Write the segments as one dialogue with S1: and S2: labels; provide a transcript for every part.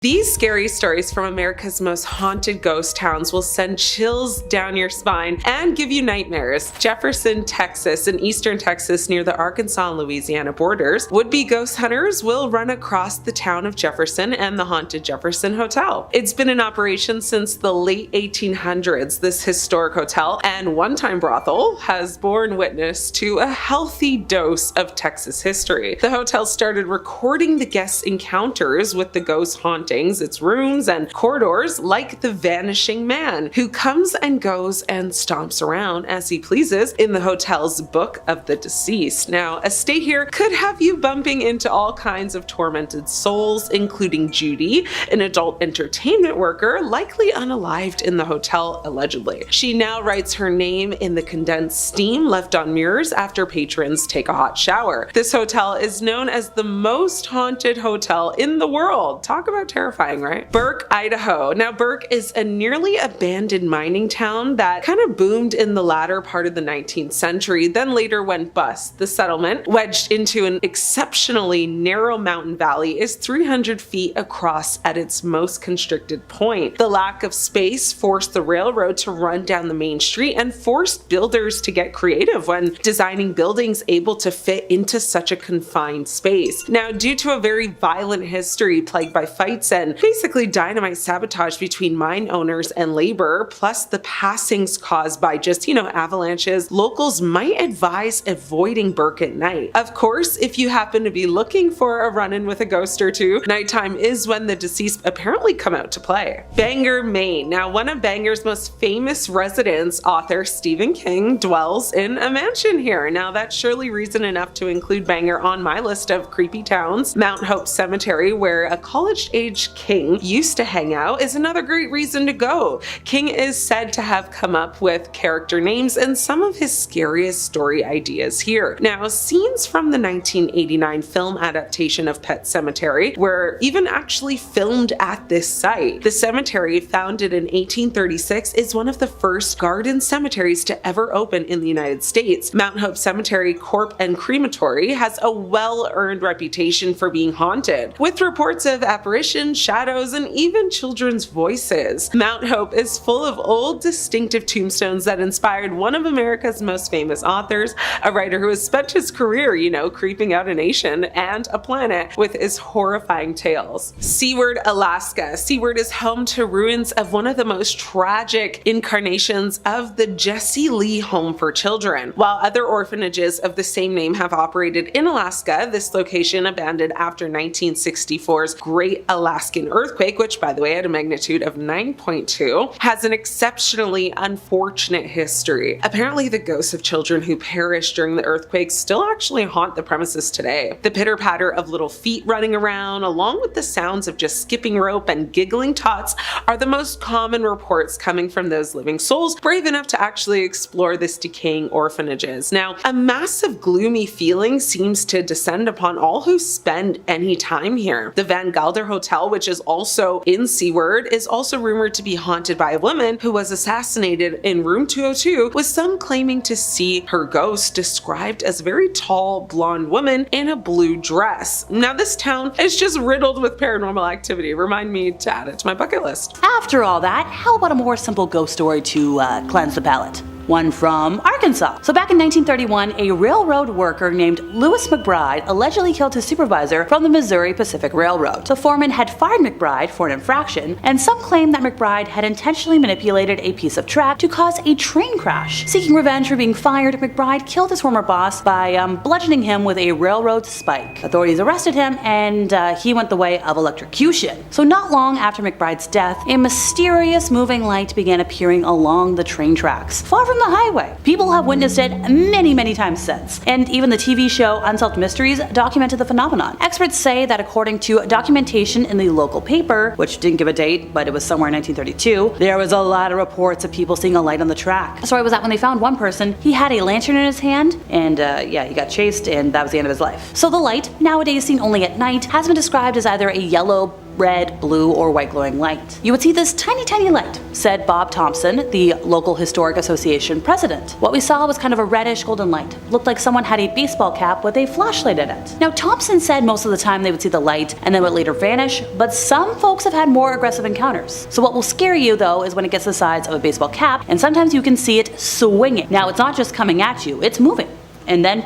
S1: These scary stories from America's most haunted ghost towns will send chills down your spine and give you nightmares. Jefferson, Texas, in eastern Texas near the Arkansas and Louisiana borders, would-be ghost hunters will run across the town of Jefferson and the haunted Jefferson Hotel. It's been in operation since the late 1800s. This historic hotel and one-time brothel has borne witness to a healthy dose of Texas history. The hotel started recording the guests' encounters with the ghost haunting, its rooms and corridors, like the vanishing man who comes and goes and stomps around as he pleases in the hotel's Book of the Deceased. Now, a stay here could have you bumping into all kinds of tormented souls, including Judy, an adult entertainment worker, likely unalived in the hotel allegedly. She now writes her name in the condensed steam left on mirrors after patrons take a hot shower. This hotel is known as the most haunted hotel in the world. Talk about terrifying, right? Burke, Idaho. Now, Burke is a nearly abandoned mining town that kind of boomed in the latter part of the 19th century, then later went bust. The settlement, wedged into an exceptionally narrow mountain valley, is 300 feet across at its most constricted point. The lack of space forced the railroad to run down the main street and forced builders to get creative when designing buildings able to fit into such a confined space. Now, due to a very violent history plagued by fights and basically dynamite sabotage between mine owners and labor, plus the passings caused by just, avalanches, locals might advise avoiding Burke at night. Of course, if you happen to be looking for a run-in with a ghost or two, nighttime is when the deceased apparently come out to play. Bangor, Maine. Now, one of Bangor's most famous residents, author Stephen King, dwells in a mansion here. Now, that's surely reason enough to include Bangor on my list of creepy towns. Mount Hope Cemetery, where a college-age King used to hang out, is another great reason to go. King is said to have come up with character names and some of his scariest story ideas here. Now, scenes from the 1989 film adaptation of Pet Sematary were even actually filmed at this site. The cemetery, founded in 1836, is one of the first garden cemeteries to ever open in the United States. Mount Hope Cemetery Corp and Crematory has a well-earned reputation for being haunted, with reports of apparitions, shadows, and even children's voices. Mount Hope is full of old, distinctive tombstones that inspired one of America's most famous authors, a writer who has spent his career, creeping out a nation and a planet with his horrifying tales. Seward, Alaska. Seward is home to ruins of one of the most tragic incarnations of the Jesse Lee Home for Children. While other orphanages of the same name have operated in Alaska, this location, abandoned after 1964's Great Alaskan Earthquake, which by the way had a magnitude of 9.2, has an exceptionally unfortunate history. Apparently, the ghosts of children who perished during the earthquake still actually haunt the premises today. The pitter-patter of little feet running around, along with the sounds of just skipping rope and giggling tots, are the most common reports coming from those living souls brave enough to actually explore this decaying orphanages. Now, a massive gloomy feeling seems to descend upon all who spend any time here. The Van Gelder Hotel, which is also in Seward, is also rumored to be haunted by a woman who was assassinated in room 202, with some claiming to see her ghost described as a very tall blonde woman in a blue dress. Now, this town is just riddled with paranormal activity. Remind me to add it to my bucket list.
S2: After all that, how about a more simple ghost story to cleanse the palate? One from Arkansas. So back in 1931, a railroad worker named Lewis McBride allegedly killed his supervisor from the Missouri Pacific Railroad. The foreman had fired McBride for an infraction, and some claim that McBride had intentionally manipulated a piece of track to cause a train crash. Seeking revenge for being fired, McBride killed his former boss by bludgeoning him with a railroad spike. Authorities arrested him, and he went the way of electrocution. So not long after McBride's death, a mysterious moving light began appearing along the train tracks, far from the highway. People have witnessed it many times since, and even the TV show Unsolved Mysteries documented the phenomenon. Experts say that according to documentation in the local paper, which didn't give a date, but it was somewhere in 1932, there was a lot of reports of people seeing a light on the track. The story was that when they found one person, he had a lantern in his hand, and he got chased, and that was the end of his life. So the light, nowadays seen only at night, has been described as either a yellow, red, blue, or white glowing light. You would see this tiny light, said Bob Thompson, the local historic association president. What we saw was kind of a reddish golden light. Looked like someone had a baseball cap with a flashlight in it. Now Thompson said most of the time they would see the light and then would later vanish, but some folks have had more aggressive encounters. So what will scare you though is when it gets the size of a baseball cap, and sometimes you can see it swinging. Now it's not just coming at you, it's moving. And then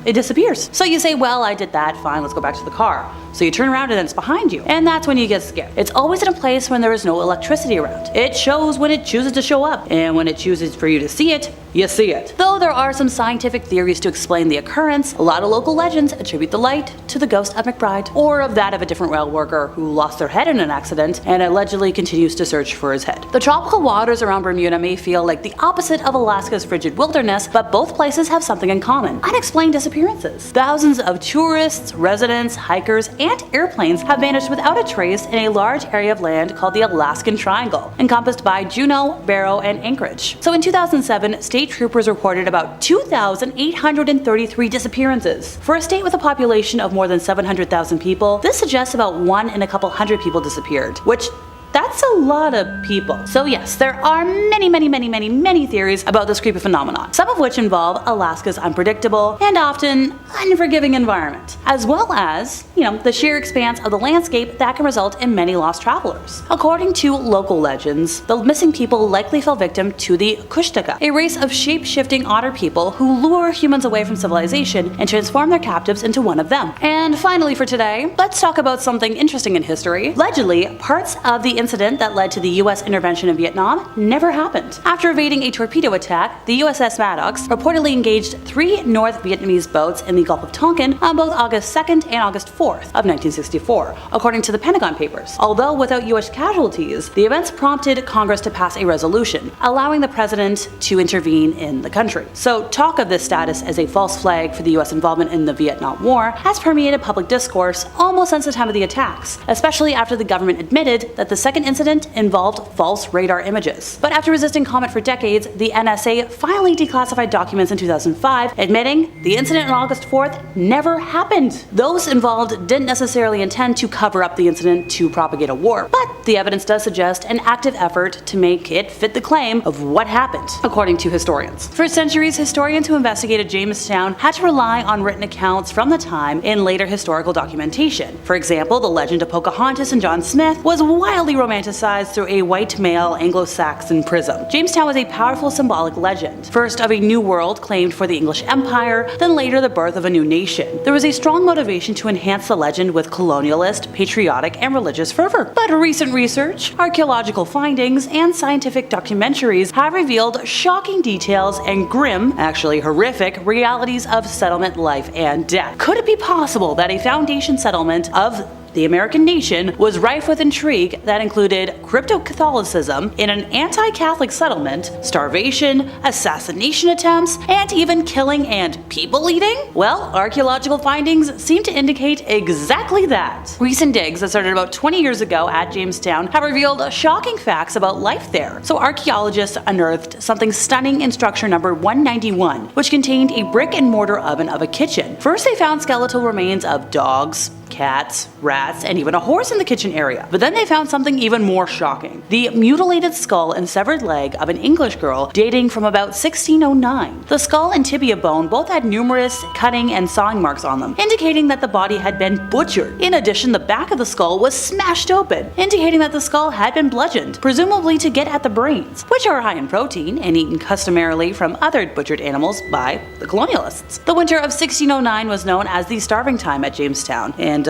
S2: it disappears. So you say, well, I did that, fine, let's go back to the car. So you turn around and then it's behind you. And that's when you get scared. It's always in a place when there is no electricity around. It shows when it chooses to show up. And when it chooses for you to see it, you see it. Though there are some scientific theories to explain the occurrence, a lot of local legends attribute the light to the ghost of McBride, or of that of a different rail worker who lost their head in an accident and allegedly continues to search for his head. The tropical waters around Bermuda may feel like the opposite of Alaska's frigid wilderness, but both places have something in common: unexplained disappearances. Thousands of tourists, residents, hikers, and airplanes have vanished without a trace in a large area of land called the Alaskan Triangle, encompassed by Juneau, Barrow, and Anchorage. So in 2007, state troopers reported about 2,833 disappearances. For a state with a population of more than 700,000 people, this suggests about 1 in a couple hundred people disappeared, which that's a lot of people. So yes, there are many theories about this creepy phenomenon, some of which involve Alaska's unpredictable and often unforgiving environment, as well as, the sheer expanse of the landscape that can result in many lost travelers. According to local legends, the missing people likely fell victim to the Kushtaka, a race of shape-shifting otter people who lure humans away from civilization and transform their captives into one of them. And finally for today, let's talk about something interesting in history. Allegedly, parts of the incident that led to the US intervention in Vietnam never happened. After evading a torpedo attack, the USS Maddox reportedly engaged 3 North Vietnamese boats in the Gulf of Tonkin on both August 2nd and August 4th of 1964, according to the Pentagon Papers. Although without US casualties, the events prompted Congress to pass a resolution, allowing the president to intervene in the country. So talk of this status as a false flag for the US involvement in the Vietnam War has permeated public discourse almost since the time of the attacks, especially after the government admitted that the second incident involved false radar images. But after resisting comment for decades, the NSA finally declassified documents in 2005, admitting the incident on August 4th never happened. Those involved didn't necessarily intend to cover up the incident to propagate a war, but the evidence does suggest an active effort to make it fit the claim of what happened, according to historians. For centuries, historians who investigated Jamestown had to rely on written accounts from the time in later historical documentation. For example, the legend of Pocahontas and John Smith was wildly romanticized through a white male Anglo-Saxon prism. Jamestown was a powerful symbolic legend, first of a new world claimed for the English Empire, then later the birth of a new nation. There was a strong motivation to enhance the legend with colonialist, patriotic, and religious fervor. But recent research, archaeological findings, and scientific documentaries have revealed shocking details and grim, actually horrific, realities of settlement life and death. Could it be possible that a foundation settlement of the American nation was rife with intrigue that included crypto-Catholicism in an anti-Catholic settlement, starvation, assassination attempts, and even killing and people eating? Well, archaeological findings seem to indicate exactly that. Recent digs that started about 20 years ago at Jamestown have revealed shocking facts about life there. So archaeologists unearthed something stunning in structure number 191, which contained a brick and mortar oven of a kitchen. First they found skeletal remains of dogs, cats, rats, and even a horse in the kitchen area. But then they found something even more shocking: the mutilated skull and severed leg of an English girl dating from about 1609. The skull and tibia bone both had numerous cutting and sawing marks on them, indicating that the body had been butchered. In addition, the back of the skull was smashed open, indicating that the skull had been bludgeoned, presumably to get at the brains, which are high in protein and eaten customarily from other butchered animals by the colonialists. The winter of 1609 was known as the starving time at Jamestown, and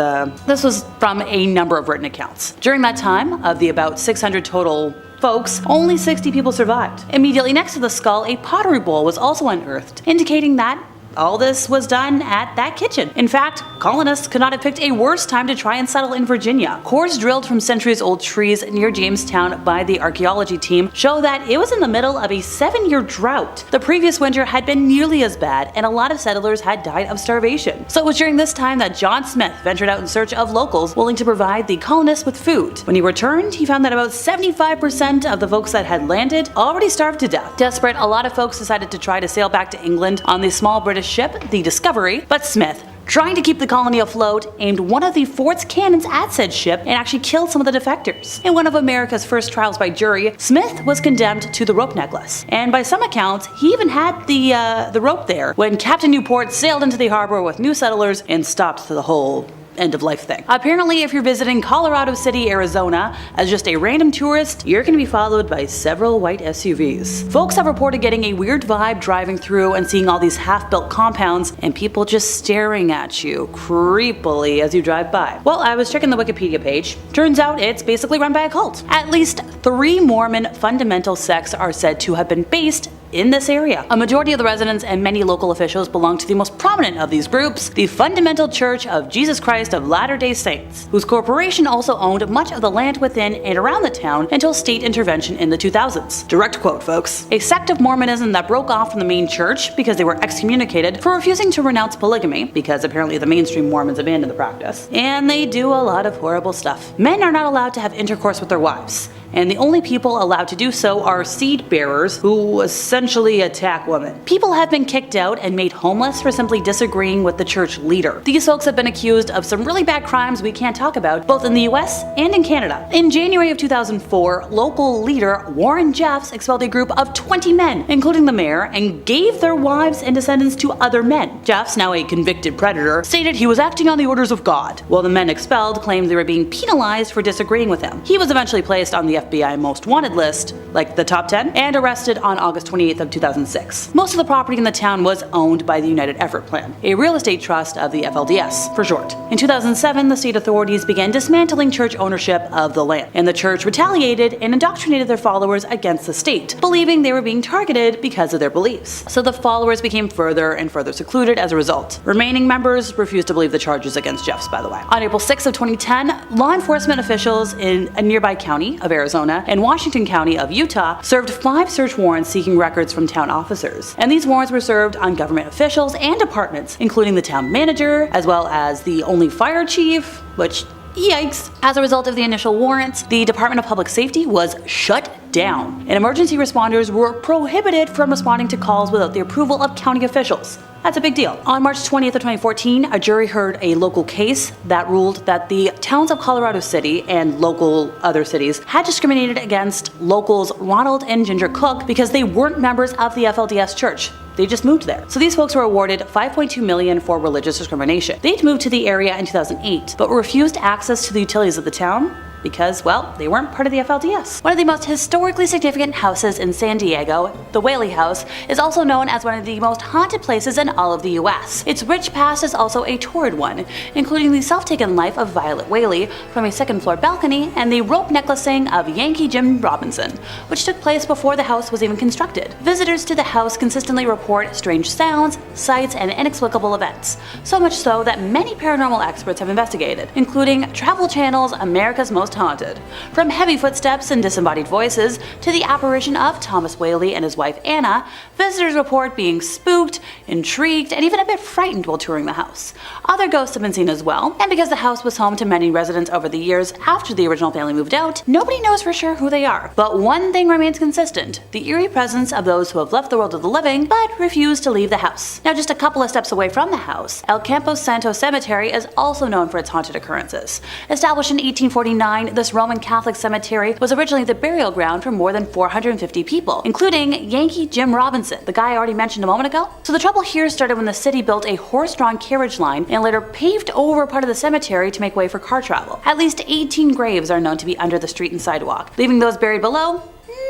S2: this was from a number of written accounts. During that time, of the about 600 total folks, only 60 people survived. Immediately next to the skull, a pottery bowl was also unearthed, indicating that all this was done at that kitchen. In fact, colonists could not have picked a worse time to try and settle in Virginia. Cores drilled from centuries-old trees near Jamestown by the archaeology team show that it was in the middle of a 7-year drought. The previous winter had been nearly as bad, and a lot of settlers had died of starvation. So it was during this time that John Smith ventured out in search of locals willing to provide the colonists with food. When he returned, he found that about 75% of the folks that had landed already starved to death. Desperate, a lot of folks decided to try to sail back to England on the small British ship, the Discovery, but Smith, Trying to keep the colony afloat, aimed one of the fort's cannons at said ship and actually killed some of the defectors. In one of America's first trials by jury, Smith was condemned to the rope necklace, and by some accounts, he even had the rope there when Captain Newport sailed into the harbor with new settlers and stopped the whole end of life thing. Apparently, if you're visiting Colorado City, Arizona as just a random tourist, you're going to be followed by several white SUVs. Folks have reported getting a weird vibe driving through and seeing all these half-built compounds and people just staring at you creepily as you drive by. Well, I was checking the Wikipedia page. Turns out it's basically run by a cult. At least 3 Mormon fundamental sects are said to have been based in this area. A majority of the residents and many local officials belong to the most prominent of these groups, the Fundamental Church of Jesus Christ of Latter-day Saints, whose corporation also owned much of the land within and around the town until state intervention in the 2000s. Direct quote, folks. A sect of Mormonism that broke off from the main church because they were excommunicated for refusing to renounce polygamy, because apparently the mainstream Mormons abandoned the practice. And they do a lot of horrible stuff. Men are not allowed to have intercourse with their wives, and the only people allowed to do so are seed bearers who essentially attack women. People have been kicked out and made homeless for simply disagreeing with the church leader. These folks have been accused of some really bad crimes we can't talk about, both in the US and in Canada. In January of 2004, local leader Warren Jeffs expelled a group of 20 men, including the mayor, and gave their wives and descendants to other men. Jeffs, now a convicted predator, stated he was acting on the orders of God, while the men expelled claimed they were being penalized for disagreeing with him. He was eventually placed on the FBI most wanted list, like the top 10, and arrested on August 28th of 2006. Most of the property in the town was owned by the United Effort Plan, a real estate trust of the FLDS, for short. In 2007, the state authorities began dismantling church ownership of the land, and the church retaliated and indoctrinated their followers against the state, believing they were being targeted because of their beliefs. So the followers became further and further secluded as a result. Remaining members refused to believe the charges against Jeffs, by the way. On April 6th of 2010, law enforcement officials in a nearby county of Arizona and Washington County of Utah served 5 search warrants seeking records from town officers. And these warrants were served on government officials and departments, including the town manager, as well as the only fire chief, which, yikes. As a result of the initial warrants, the Department of Public Safety was shut down, and emergency responders were prohibited from responding to calls without the approval of county officials. That's a big deal. On March 20th of 2014, a jury heard a local case that ruled that the towns of Colorado City and local other cities had discriminated against locals Ronald and Ginger Cook because they weren't members of the FLDS church. They just moved there. So these folks were awarded $5.2 million for religious discrimination. They'd moved to the area in 2008, but refused access to the utilities of the town because, well, they weren't part of the FLDS. One of the most historically significant houses in San Diego, the Whley House, is also known as one of the most haunted places in all of the US. Its rich past is also a torrid one, including the self-taken life of Violet Whley from a second-floor balcony and the rope necklacing of Yankee Jim Robinson, which took place before the house was even constructed. Visitors to the house consistently report strange sounds, sights, and inexplicable events, so much so that many paranormal experts have investigated, including Travel Channel's America's Most Haunted. From heavy footsteps and disembodied voices to the apparition of Thomas Whley and his wife Anna, visitors report being spooked, intrigued, and even a bit frightened while touring the house. Other ghosts have been seen as well, and because the house was home to many residents over the years after the original family moved out, nobody knows for sure who they are. But one thing remains consistent: the eerie presence of those who have left the world of the living but refuse to leave the house. Now, just a couple of steps away from the house, Elcampo Santos Cemetery is also known for its haunted occurrences. Established in 1849, this Roman Catholic cemetery was originally the burial ground for more than 450 people, including Yankee Jim Robinson, the guy I already mentioned a moment ago. So the trouble here started when the city built a horse-drawn carriage line and later paved over part of the cemetery to make way for car travel. At least 18 graves are known to be under the street and sidewalk, leaving those buried below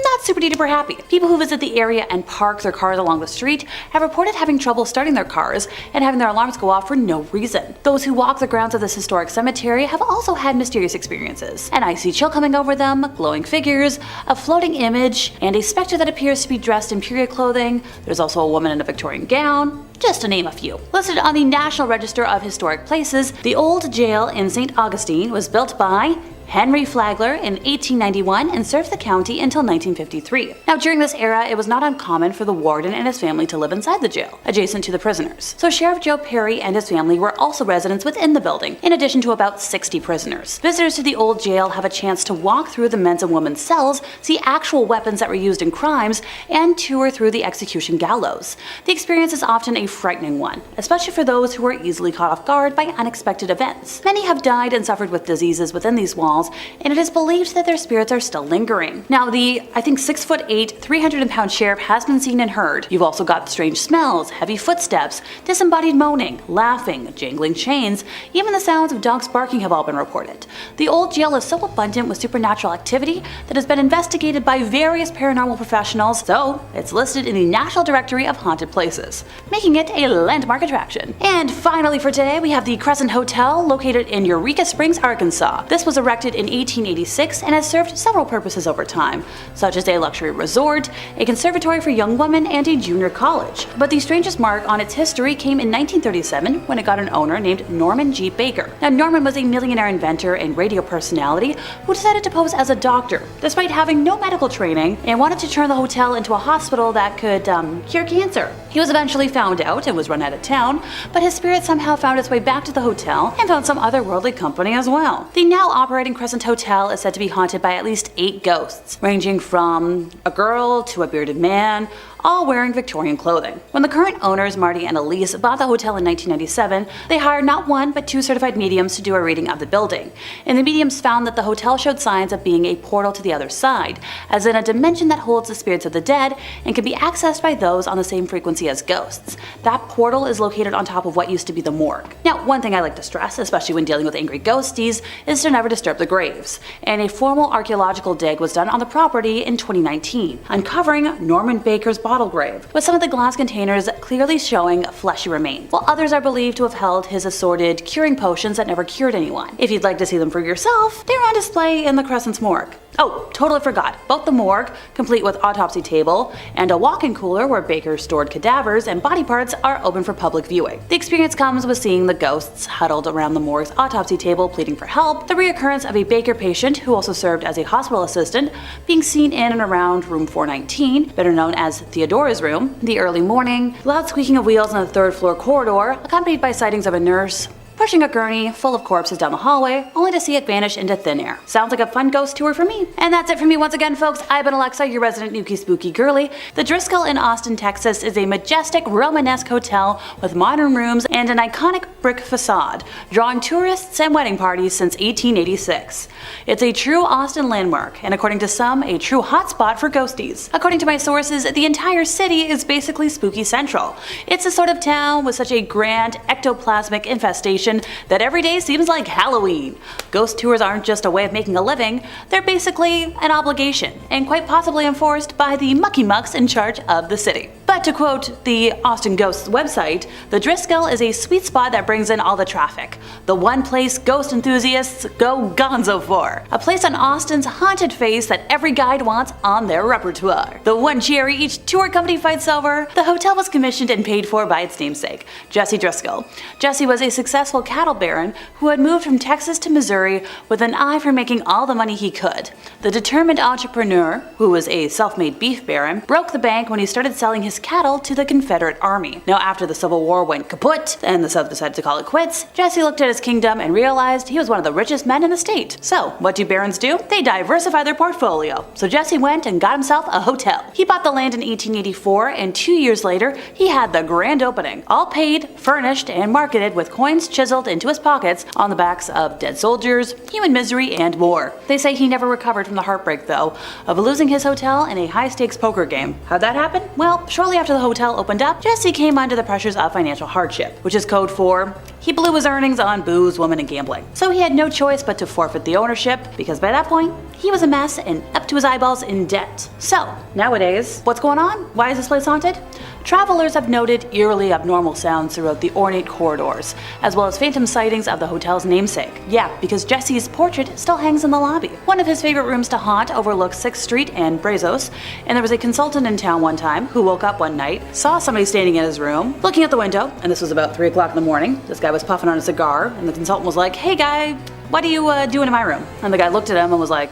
S2: not super duper happy. People who visit the area and park their cars along the street have reported having trouble starting their cars and having their alarms go off for no reason. Those who walk the grounds of this historic cemetery have also had mysterious experiences: an icy chill coming over them, glowing figures, a floating image, and a specter that appears to be dressed in period clothing. There's also a woman in a Victorian gown, just to name a few. Listed on the National Register of Historic Places, the old jail in St. Augustine was built by Henry Flagler in 1891 and served the county until 1953. Now during this era, it was not uncommon for the warden and his family to live inside the jail, adjacent to the prisoners. So Sheriff Joe Perry and his family were also residents within the building, in addition to about 60 prisoners. Visitors to the old jail have a chance to walk through the men's and women's cells, see actual weapons that were used in crimes, and tour through the execution gallows. The experience is often a frightening one, especially for those who are easily caught off guard by unexpected events. Many have died and suffered with diseases within these walls, and it is believed that their spirits are still lingering. Now the, I think 6'8", 300-pound sheriff has been seen and heard. You've also got strange smells, heavy footsteps, disembodied moaning, laughing, jangling chains, even the sounds of dogs barking have all been reported. The old jail is so abundant with supernatural activity that has been investigated by various paranormal professionals, so it's listed in the National Directory of Haunted Places, making it a landmark attraction. And finally for today, we have the Crescent Hotel, located in Eureka Springs, Arkansas. This was erected in 1886 and has served several purposes over time, such as a luxury resort, a conservatory for young women, and a junior college. But the strangest mark on its history came in 1937 when it got an owner named Norman G. Baker. Now Norman was a millionaire inventor and radio personality who decided to pose as a doctor, despite having no medical training, and wanted to turn the hotel into a hospital that could cure cancer. He was eventually found out and was run out of town, but his spirit somehow found its way back to the hotel and found some otherworldly company as well. The now operating Crescent Hotel is said to be haunted by at least 8 ghosts, ranging from a girl to a bearded man, all wearing Victorian clothing. When the current owners, Marty and Elise, bought the hotel in 1997, they hired not 1 but 2 certified mediums to do a reading of the building, and the mediums found that the hotel showed signs of being a portal to the other side, as in a dimension that holds the spirits of the dead and can be accessed by those on the same frequency as ghosts. That portal is located on top of what used to be the morgue. Now, one thing I like to stress, especially when dealing with angry ghosties, is to never disturb the graves, and a formal archaeological dig was done on the property in 2019, uncovering Norman Baker's bottle grave, with some of the glass containers clearly showing fleshy remains, while others are believed to have held his assorted curing potions that never cured anyone. If you'd like to see them for yourself, they're on display in the Crescent's morgue. Oh, totally forgot. Both the morgue, complete with autopsy table, and a walk-in cooler where Baker stored cadavers and body parts are open for public viewing. The experience comes with seeing the ghosts huddled around the morgue's autopsy table pleading for help, the reoccurrence of a Baker patient who also served as a hospital assistant being seen in and around room 419, better known as Theodora's room, the early morning, loud squeaking of wheels on the 3rd floor corridor, accompanied by sightings of a nurse pushing a gurney full of corpses down the hallway, only to see it vanish into thin air. Sounds like a fun ghost tour for me. And that's it for me once again, folks. I've been Alexa, your resident Nookie Spooky Girly. The Driscoll in Austin, Texas is a majestic Romanesque hotel with modern rooms and an iconic brick facade, drawing tourists and wedding parties since 1886. It's a true Austin landmark, and according to some, a true hotspot for ghosties. According to my sources, the entire city is basically spooky central. It's a sort of town with such a grand ectoplasmic infestation that every day seems like Halloween. Ghost tours aren't just a way of making a living, they're basically an obligation, and quite possibly enforced by the mucky mucks in charge of the city. But to quote the Austin Ghosts website, the Driscoll is a sweet spot that brings in all the traffic. The one place ghost enthusiasts go gonzo for. A place on Austin's haunted face that every guide wants on their repertoire. The one cherry each tour company fights over, the hotel was commissioned and paid for by its namesake, Jesse Driscoll. Jesse was a successful cattle baron who had moved from Texas to Missouri with an eye for making all the money he could. The determined entrepreneur, who was a self-made beef baron, broke the bank when he started selling his cattle to the Confederate Army. Now after the Civil War went kaput and the South decided to call it quits, Jesse looked at his kingdom and realized he was one of the richest men in the state. So what do barons do? They diversify their portfolio. So Jesse went and got himself a hotel. He bought the land in 1884, and 2 years later he had the grand opening, all paid, furnished, and marketed with coins chiseled into his pockets on the backs of dead soldiers, human misery, and more. They say he never recovered from the heartbreak, though, of losing his hotel in a high-stakes poker game. How'd that happen? Well, shortly after the hotel opened up, Jesse came under the pressures of financial hardship, which is code for he blew his earnings on booze, women, and gambling. So he had no choice but to forfeit the ownership, because by that point, he was a mess and up to his eyeballs in debt. So, nowadays, what's going on? Why is this place haunted? Travelers have noted eerily abnormal sounds throughout the ornate corridors, as well as phantom sightings of the hotel's namesake. Yeah, because Jesse's portrait still hangs in the lobby. One of his favorite rooms to haunt overlooks 6th Street and Brazos, and there was a consultant in town one time who woke up one night, saw somebody standing in his room, looking out the window, and this was about 3 o'clock in the morning. This guy was puffing on a cigar, and the consultant was like, "Hey guy, what are you doing in my room? And the guy looked at him and was like,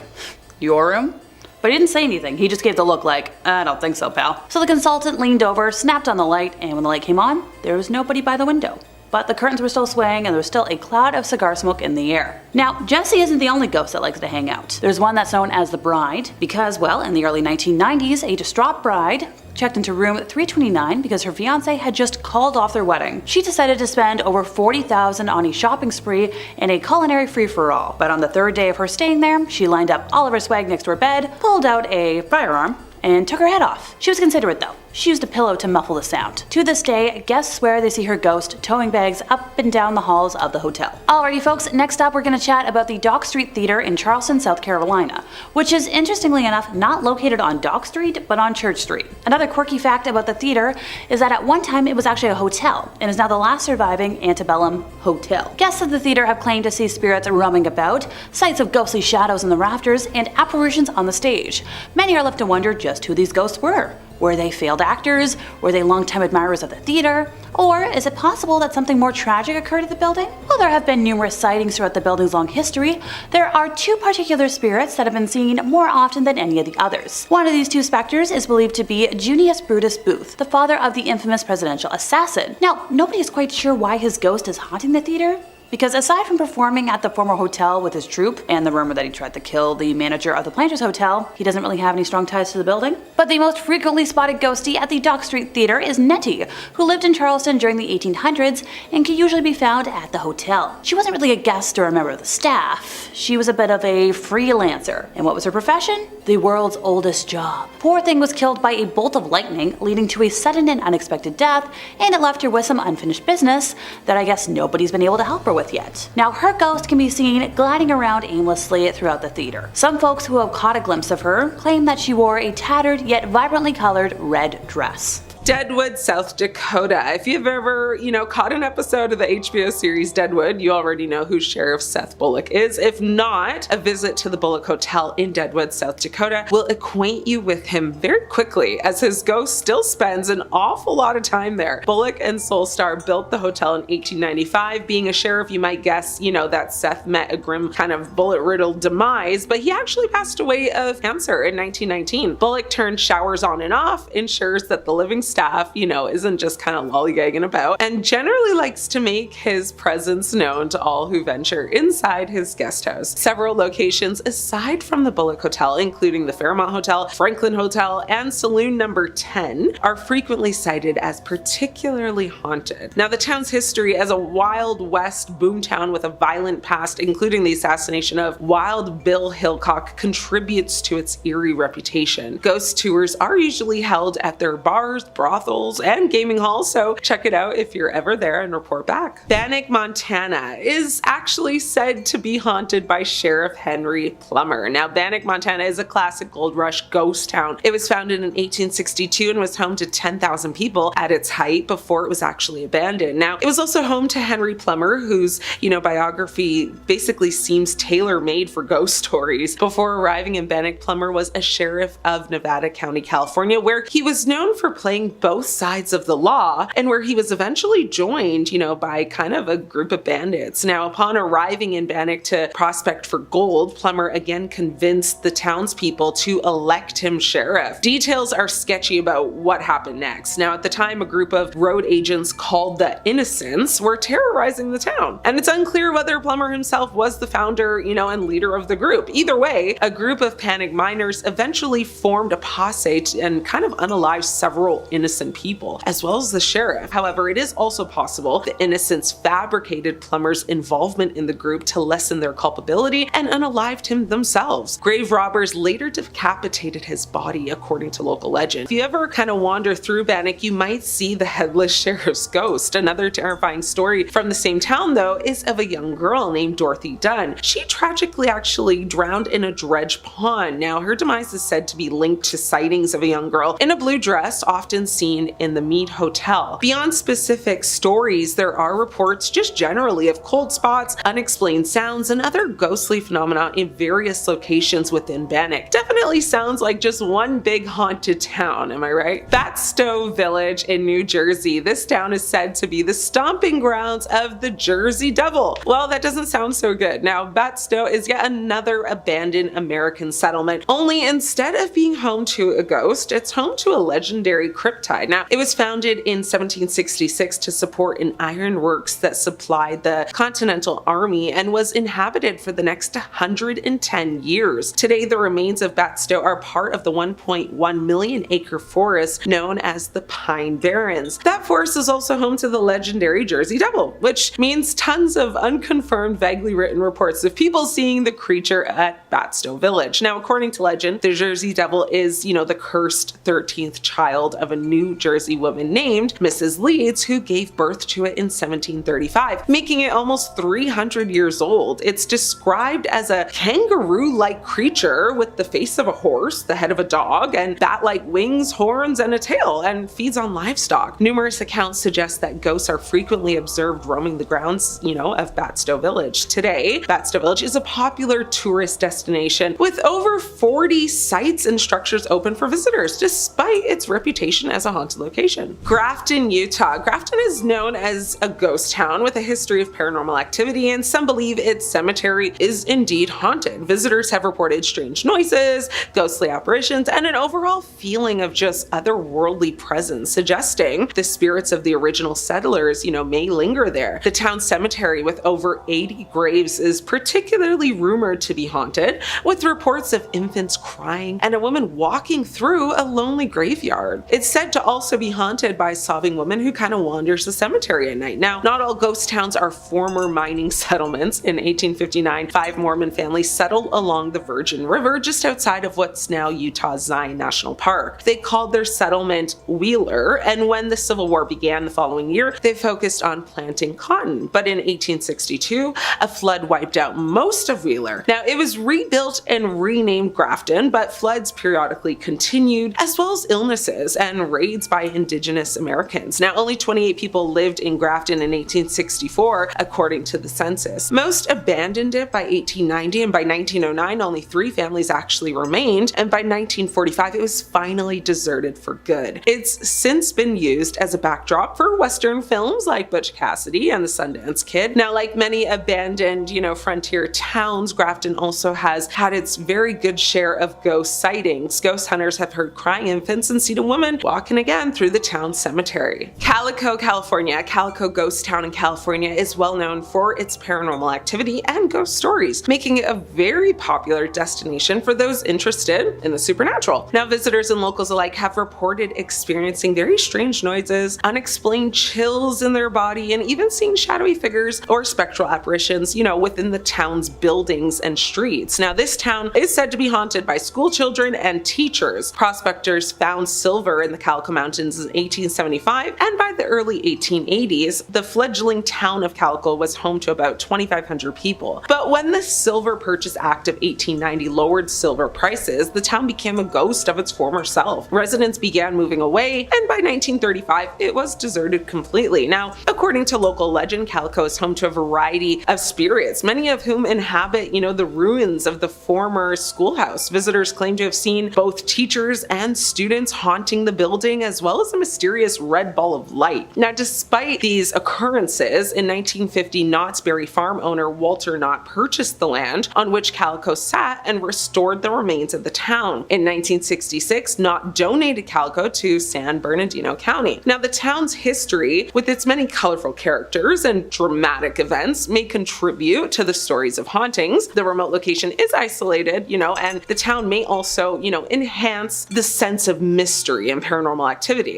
S2: your room? But he didn't say anything. He just gave the look like, I don't think so, pal. So the consultant leaned over, snapped on the light, and when the light came on, there was nobody by the window. But the curtains were still swaying and there was still a cloud of cigar smoke in the air. Now, Jesse isn't the only ghost that likes to hang out. There's one that's known as the Bride because, well, in the early 1990s, a distraught bride checked into room 329 because her fiance had just called off their wedding. She decided to spend over $40,000 on a shopping spree and a culinary free-for-all. But on the third day of her staying there, she lined up all of her swag next to her bed, pulled out a firearm, and took her head off. She was considerate though. She used a pillow to muffle the sound. To this day, guests swear they see her ghost towing bags up and down the halls of the hotel. Alrighty folks, next up we're going to chat about the Dock Street Theater in Charleston, South Carolina, which is interestingly enough not located on Dock Street but on Church Street. Another quirky fact about the theater is that at one time it was actually a hotel and is now the last surviving antebellum hotel. Guests of the theater have claimed to see spirits roaming about, sights of ghostly shadows in the rafters, and apparitions on the stage. Many are left to wonder just who these ghosts were. Were they failed actors? Were they longtime admirers of the theater? Or is it possible that something more tragic occurred at the building? While there have been numerous sightings throughout the building's long history, there are two particular spirits that have been seen more often than any of the others. One of these two specters is believed to be Junius Brutus Booth, the father of the infamous presidential assassin. Now, nobody is quite sure why his ghost is haunting the theater, because aside from performing at the former hotel with his troupe, and the rumor that he tried to kill the manager of the Planters Hotel, he doesn't really have any strong ties to the building. But the most frequently spotted ghostie at the Dock Street Theater is Nettie, who lived in Charleston during the 1800s and could usually be found at the hotel. She wasn't really a guest or a member of the staff. She was a bit of a freelancer. And what was her profession? The world's oldest job. Poor thing was killed by a bolt of lightning, leading to a sudden and unexpected death, and it left her with some unfinished business that I guess nobody's been able to help her with yet. Now, her ghost can be seen gliding around aimlessly throughout the theater. Some folks who have caught a glimpse of her claim that she wore a tattered yet vibrantly colored red dress.
S1: Deadwood, South Dakota. If you've ever, caught an episode of the HBO series Deadwood, you already know who Sheriff Seth Bullock is. If not, a visit to the Bullock Hotel in Deadwood, South Dakota will acquaint you with him very quickly, as his ghost still spends an awful lot of time there. Bullock and Solstar built the hotel in 1895. Being a sheriff, you might guess, that Seth met a grim kind of bullet-riddled demise, but he actually passed away of cancer in 1919. Bullock turned showers on and off, ensures that the living staff, isn't just kind of lollygagging about, and generally likes to make his presence known to all who venture inside his guest house. Several locations aside from the Bullock Hotel, including the Fairmont Hotel, Franklin Hotel, and Saloon Number 10, are frequently cited as particularly haunted. Now, the town's history as a Wild West boomtown with a violent past, including the assassination of Wild Bill Hickok, contributes to its eerie reputation. Ghost tours are usually held at their bars, brothels, and gaming halls, so check it out if you're ever there and report back. Banic, Montana is actually said to be haunted by Sheriff Henry Plummer. Now, Banic, Montana is a classic gold rush ghost town. It was founded in 1862 and was home to 10,000 people at its height before it was actually abandoned. Now, it was also home to Henry Plummer, whose, biography basically seems tailor-made for ghost stories. Before arriving in Banic, Plummer was a sheriff of Nevada County, California, where he was known for playing both sides of the law, and where he was eventually joined, by kind of a group of bandits. Now, upon arriving in Banic to prospect for gold, Plummer again convinced the townspeople to elect him sheriff. Details are sketchy about what happened next. Now, at the time, a group of road agents called the Innocents were terrorizing the town, and it's unclear whether Plummer himself was the founder, and leader of the group. Either way, a group of panicked miners eventually formed a posse and kind of unalived several innocent people, as well as the sheriff. However, it is also possible the Innocents fabricated Plummer's involvement in the group to lessen their culpability and unalived him themselves. Grave robbers later decapitated his body, according to local legend. If you ever kind of wander through Banic, you might see the headless sheriff's ghost. Another terrifying story from the same town, though, is of a young girl named Dorothy Dunn. She tragically actually drowned in a dredge pond. Now, her demise is said to be linked to sightings of a young girl in a blue dress, often seen in the Mead Hotel. Beyond specific stories, there are reports just generally of cold spots, unexplained sounds, and other ghostly phenomena in various locations within Banic. Definitely sounds like just one big haunted town, am I right? Batsto Village in New Jersey. This town is said to be the stomping grounds of the Jersey Devil. Well, that doesn't sound so good. Now, Batsto is yet another abandoned American settlement, only instead of being home to a ghost, it's home to a legendary cryptid. Now, it was founded in 1766 to support an ironworks that supplied the Continental Army and was inhabited for the next 110 years. Today, the remains of Batsto are part of the 1.1 million acre forest known as the Pine Barrens. That forest is also home to the legendary Jersey Devil, which means tons of unconfirmed, vaguely written reports of people seeing the creature at Batsto Village. Now, according to legend, the Jersey Devil is, the cursed 13th child of a New Jersey woman named Mrs. Leeds, who gave birth to it in 1735, making it almost 300 years old. It's described as a kangaroo-like creature with the face of a horse, the head of a dog, and bat-like wings, horns, and a tail, and feeds on livestock. Numerous accounts suggest that ghosts are frequently observed roaming the grounds, of Batsto Village. Today, Batsto Village is a popular tourist destination with over 40 sites and structures open for visitors, despite its reputation as a haunted location. Grafton, Utah. Grafton is known as a ghost town with a history of paranormal activity, and some believe its cemetery is indeed haunted. Visitors have reported strange noises, ghostly apparitions, and an overall feeling of just otherworldly presence, suggesting the spirits of the original settlers, may linger there. The town cemetery, with over 80 graves, is particularly rumored to be haunted, with reports of infants crying and a woman walking through a lonely graveyard. It's said to also be haunted by a sobbing woman who kind of wanders the cemetery at night. Now, not all ghost towns are former mining settlements. In 1859, 5 Mormon families settled along the Virgin River just outside of what's now Utah's Zion National Park. They called their settlement Wheeler, and when the Civil War began the following year, they focused on planting cotton. But in 1862, a flood wiped out most of Wheeler. Now, it was rebuilt and renamed Grafton, but floods periodically continued, as well as illnesses and raids by Indigenous Americans. Now, only 28 people lived in Grafton in 1864, according to the census. Most abandoned it by 1890, and by 1909, only 3 families actually remained, and by 1945, it was finally deserted for good. It's since been used as a backdrop for Western films like Butch Cassidy and the Sundance Kid. Now, like many abandoned, frontier towns, Grafton also has had its very good share of ghost sightings. Ghost hunters have heard crying infants and seen a woman walking again through the town cemetery. Calico, California. Calico ghost town in California is well known for its paranormal activity and ghost stories, making it a very popular destination for those interested in the supernatural. Now, visitors and locals alike have reported experiencing very strange noises, unexplained chills in their body, and even seeing shadowy figures or spectral apparitions, within the town's buildings and streets. Now, this town is said to be haunted by school children and teachers. Prospectors found silver in the Calico Mountains in 1875, and by the early 1880s, the fledgling town of Calico was home to about 2,500 people. But when the Silver Purchase Act of 1890 lowered silver prices, the town became a ghost of its former self. Residents began moving away, and by 1935, it was deserted completely. Now, according to local legend, Calico is home to a variety of spirits, many of whom inhabit, the ruins of the former schoolhouse. Visitors claim to have seen both teachers and students haunting the building, as well as a mysterious red ball of light. Now, despite these occurrences, in 1950, Knott's Berry farm owner Walter Knott purchased the land on which Calico sat and restored the remains of the town. In 1966, Knott donated Calico to San Bernardino County. Now, the town's history, with its many colorful characters and dramatic events, may contribute to the stories of hauntings. The remote location is isolated, and the town may also, enhance the sense of mystery and paranormal activity.